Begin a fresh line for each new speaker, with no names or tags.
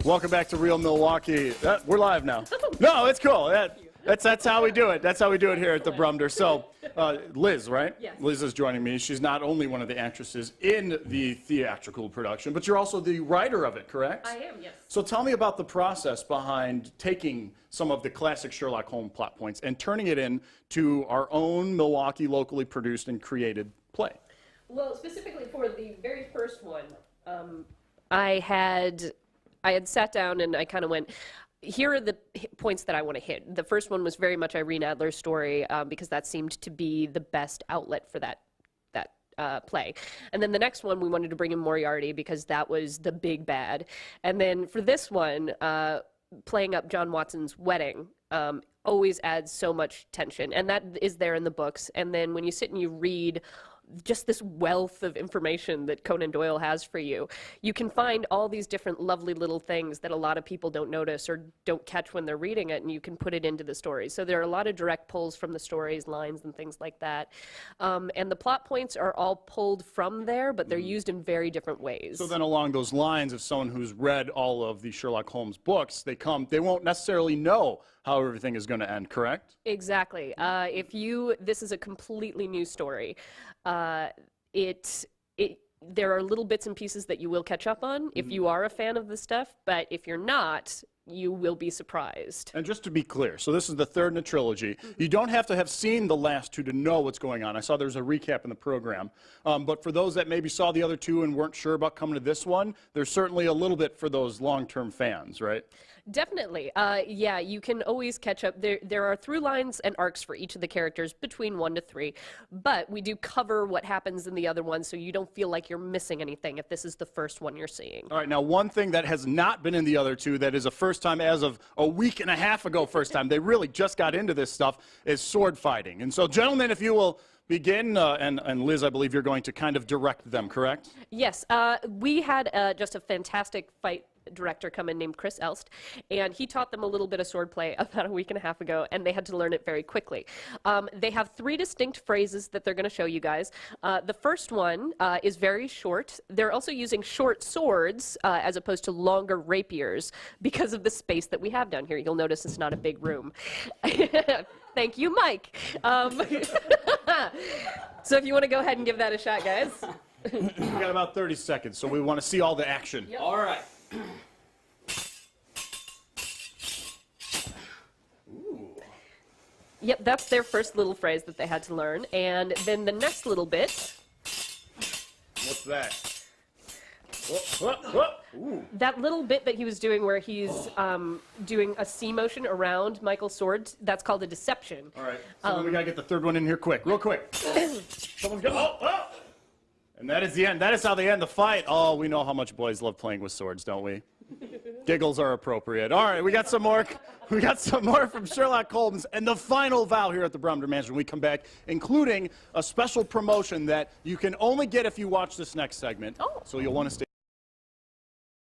Welcome back to Real Milwaukee. We're live now. No, it's cool. That's how we do it. That's how we do it here at the Brumder. So, Liz, right?
Yes.
Liz is joining me. She's not only one of the actresses in the theatrical production, but you're also the writer of it, correct?
I am, yes.
So tell me about the process behind taking some of the classic Sherlock Holmes plot points and turning it into our own Milwaukee, locally produced and created play.
Well, specifically for the very first one, I had sat down and I kind of went, here are the points that I want to hit. The first one was very much Irene Adler's story because that seemed to be the best outlet for that play. And then the next one, we wanted to bring in Moriarty because that was the big bad. And then for this one, playing up John Watson's wedding always adds so much tension. And that is there in the books. And then when you sit and you read just this wealth of information that Conan Doyle has for you, you can find all these different lovely little things that a lot of people don't notice or don't catch when they're reading it, and you can put it into the story. So there are a lot of direct pulls from the stories, lines and things like that. And the plot points are all pulled from there, but they're used in very different ways.
So then along those lines, if someone who's read all of the Sherlock Holmes books, they won't necessarily know how everything is going to end, correct?
Exactly. This is a completely new story. There are little bits and pieces that you will catch up on if you are a fan of the stuff, but if you're not, you will be surprised.
And just to be clear, so this is the third in a trilogy. You don't have to have seen the last two to know what's going on. I saw there's a recap in the program. But for those that maybe saw the other two and weren't sure about coming to this one, there's certainly a little bit for those long-term fans, right?
Definitely. Yeah, you can always catch up. There are through lines and arcs for each of the characters between 1 to 3, but we do cover what happens in the other one so you don't feel like you're missing anything if this is the first one you're seeing.
All right, now one thing that has not been in the other two that is a first time as of a week and a half ago first time, they really just got into this stuff, is sword fighting. And so gentlemen, if you will begin, and Liz, I believe you're going to kind of direct them, correct?
Yes, we had just a fantastic fight director come in named Chris Elst, and he taught them a little bit of swordplay about a week and a half ago, and they had to learn it very quickly. They have 3 distinct phrases that they're going to show you guys. The first one is very short. They're also using short swords as opposed to longer rapiers because of the space that we have down here. You'll notice it's not a big room. Thank you, Mike. So if you want to go ahead and give that a shot, guys.
We got about 30 seconds, so we want to see all the action.
Yep.
All right.
Yep, that's their first little phrase that they had to learn. And then the next little bit.
What's that? Ooh.
That little bit that he was doing where he's doing a C motion around Michael's sword, that's called a deception.
All right, so we got to get the third one in here quick, real quick. Someone's going, oh! And that is the end. That is how they end the fight. Oh, we know how much boys love playing with swords, don't we? Giggles are appropriate. All right, we got some more. We got some more from Sherlock Holmes and the final vow here at the Brumder Mansion when we come back, including a special promotion that you can only get if you watch this next segment.
Oh.
So you'll want to stay.